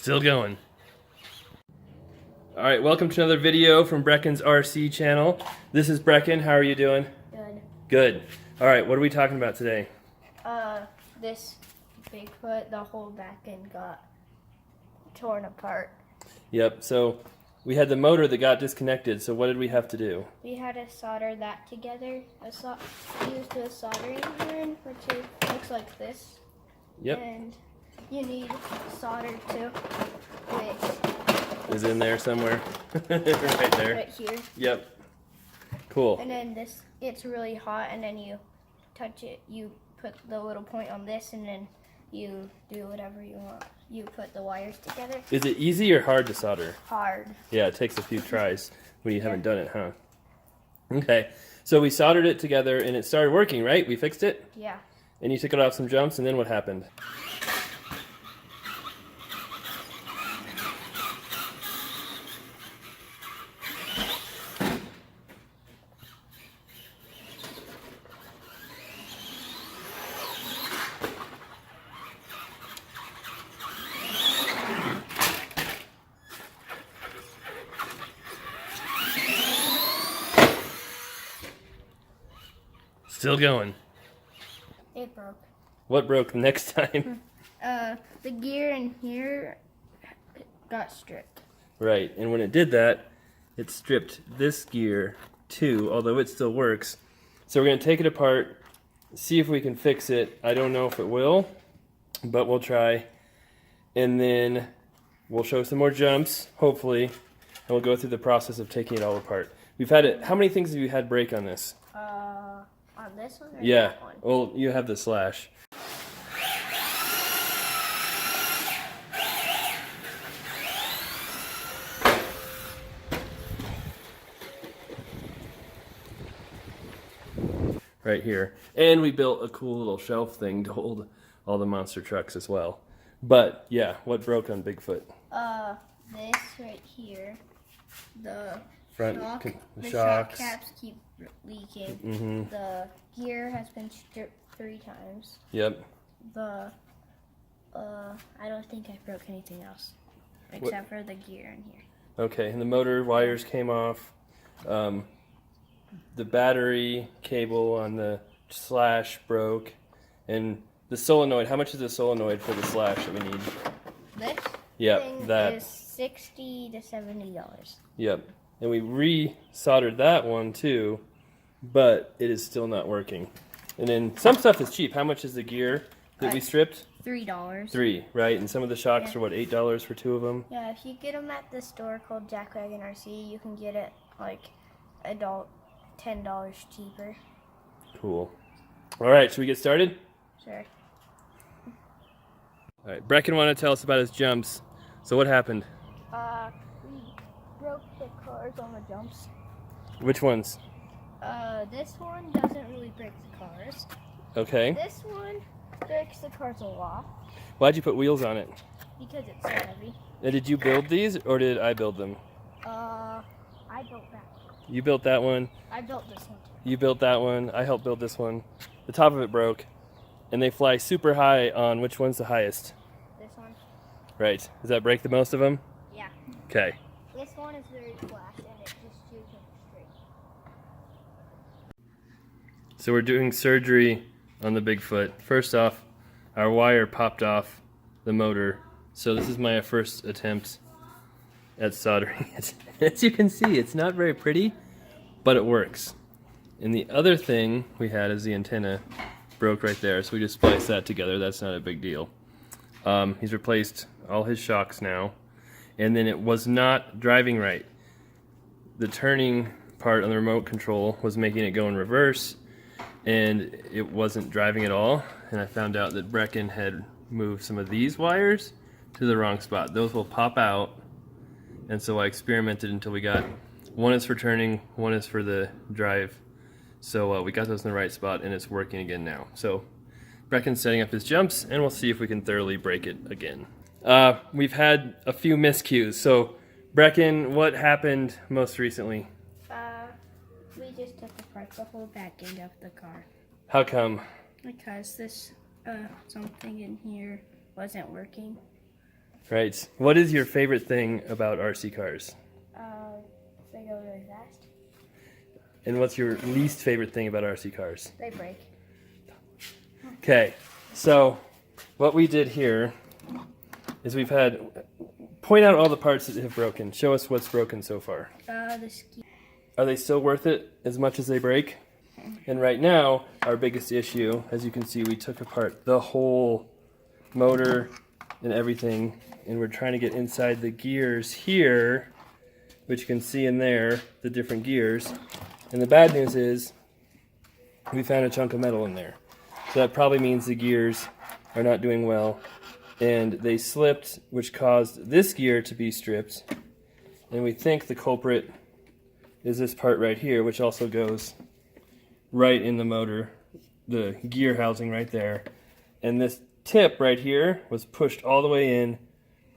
Still going. All right, welcome to another video from Brecken's RC channel. This is Brecken. How are you doing? Good. Good. All right, what are we talking about today? This Bigfoot, the whole back end got torn apart. Yep, so we had the motor that got disconnected, so what did we have to do? We had to solder that together. Used a soldering iron, which looks like this. Yep. And you need solder too, which is in there somewhere. Right there. right here. Yep. Cool. And then this, it's really hot, and then you touch it, you put the little point on this, and then you do whatever you want. You put the wires together. Is it easy or hard to solder? Hard. Yeah, it takes a few tries when you haven't done it, huh? Okay, so we soldered it together and it started working, right? We fixed it? Yeah. And you took it off some jumps, and then what happened? Still going. It broke. What broke next time? The gear in here got stripped. Right, and when it did that, it stripped this gear too, although it still works. So we're going to take it apart, see if we can fix it. I don't know if it will, but we'll try. And then we'll show some more jumps, hopefully, and we'll go through the process of taking it all apart. We've had it. How many things have you had break on this? On this one or Yeah, that one? well, you have the slash. Right here. And we built a cool little shelf thing to hold all the monster trucks as well. But yeah, what broke on Bigfoot? This right here, the Front shock, the shocks. shock caps keep leaking. Mm-hmm. The gear has been stripped 3 times. Yep. The I don't think I broke anything else except for the gear in here. Okay, and the motor wires came off. The battery cable on the slash broke, and the solenoid. How much is the solenoid for the slash that we need? This Yep, thing that. is $60 to $70. Yep, and we re-soldered that one too, but it is still not working. And then some stuff is cheap. How much is the gear that we stripped? $3. 3, right? And some of the shocks are what, $8 for 2 of them? Yeah, if you get them at the store called Jackwagon RC, you can get it like $10 cheaper. Cool. All right, should we get started? Sure. All right, Brecken wanted to tell us about his jumps. So what happened? We broke the cars on the jumps. Which ones? This one doesn't really break the cars. Okay. This one breaks the cars a lot Why'd you put wheels on it? because it's so heavy. And did you build these, or did I build them? I built that one. You built that one. I built this one too. You built that one. I helped build this one. The top of it broke, and they fly super high on which one's the highest? This one? Right. Does that break the most of them? Yeah. Okay. This one is very flat and it just shoots them straight. So we're doing surgery on the Bigfoot. First off, our wire popped off the motor. So this is my first attempt at soldering it. As you can see, it's not very pretty, but it works. And the other thing we had is the antenna broke right there, so we just spliced that together. That's not a big deal. He's replaced all his shocks now, and then it was not driving right. The turning part on the remote control was making it go in reverse, and it wasn't driving at all. And I found out that Brecken had moved some of these wires to the wrong spot. Those will pop out, and so I experimented until we got, one is for turning, one is for the drive. So we got those in the right spot, and it's working again now. So Brecken's setting up his jumps, and we'll see if we can thoroughly break it again. We've had a few miscues. So Brecken, what happened most recently? We just took apart the whole back end of the car. How come? Because this something in here wasn't working. Right. What is your favorite thing about RC cars? They go really fast. And what's your least favorite thing about RC cars? They break. Okay, so what we did here is we've had, point out all the parts that have broken. Show us what's broken so far. The ski. Are they still worth it as much as they break? And right now, our biggest issue, as you can see, we took apart the whole motor and everything, and we're trying to get inside the gears here, which you can see in there, the different gears. And the bad news is, we found a chunk of metal in there. So that probably means the gears are not doing well, and they slipped, which caused this gear to be stripped. And we think the culprit is this part right here, which also goes right in the motor, the gear housing right there. And this tip right here was pushed all the way in,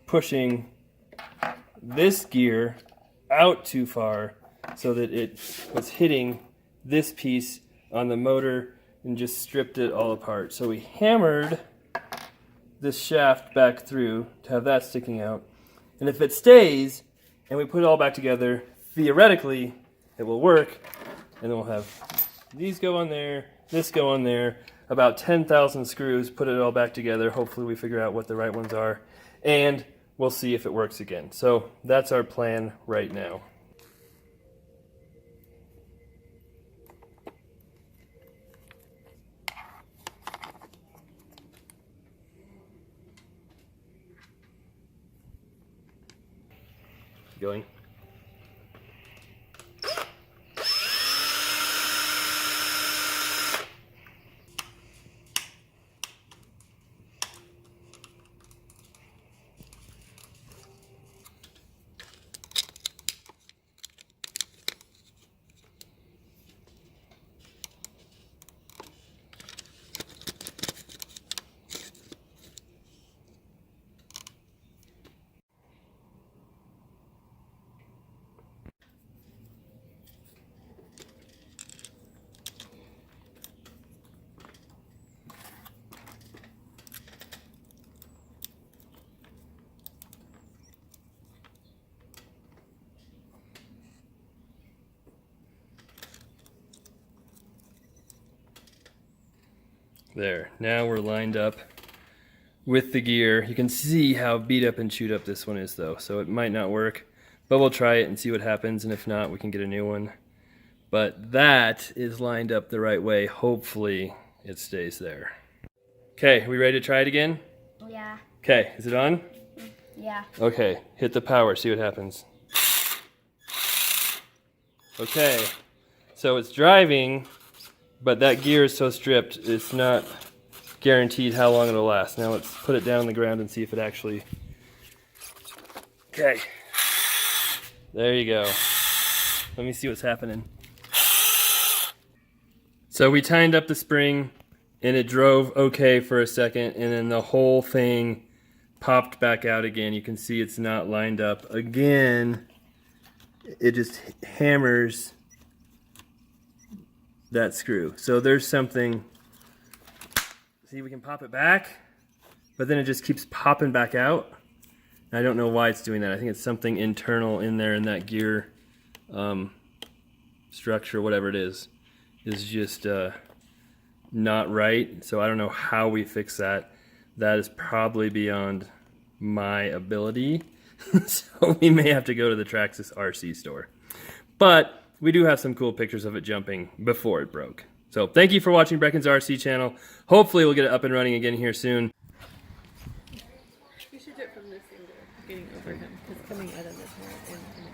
pushing this gear out too far so that it was hitting this piece on the motor and just stripped it all apart. So we hammered this shaft back through to have that sticking out. And if it stays and we put it all back together, theoretically it will work, and then we'll have these go on there, this go on there, about 10,000 screws, put it all back together. Hopefully we figure out what the right ones are, and we'll see if it works again. So that's our plan right now. Going. There, now we're lined up with the gear. You can see how beat up and chewed up this one is though, so it might not work, but we'll try it and see what happens, and if not, we can get a new one. But that is lined up the right way. Hopefully it stays there. Okay, are we ready to try it again? Yeah. Okay, is it on? Yeah. Okay, hit the power, see what happens. Okay, so it's driving, but that gear is so stripped, it's not guaranteed how long it'll last. Now let's put it down on the ground and see if it actually... Okay. There you go. Let me see what's happening. So we tightened up the spring, and it drove okay for a second, and then the whole thing popped back out again. You can see it's not lined up. Again, it just hammers that screw. So there's something, see, we can pop it back, but then it just keeps popping back out. And I don't know why it's doing that. I think it's something internal in there in that gear structure, whatever it is just not right. So I don't know how we fix that. That is probably beyond my ability. So we may have to go to the Traxxas RC store. But we do have some cool pictures of it jumping before it broke. So thank you for watching Brecken's RC channel. Hopefully we'll get it up and running again here soon. You should do it from this angle, getting over him, because coming out of this more in the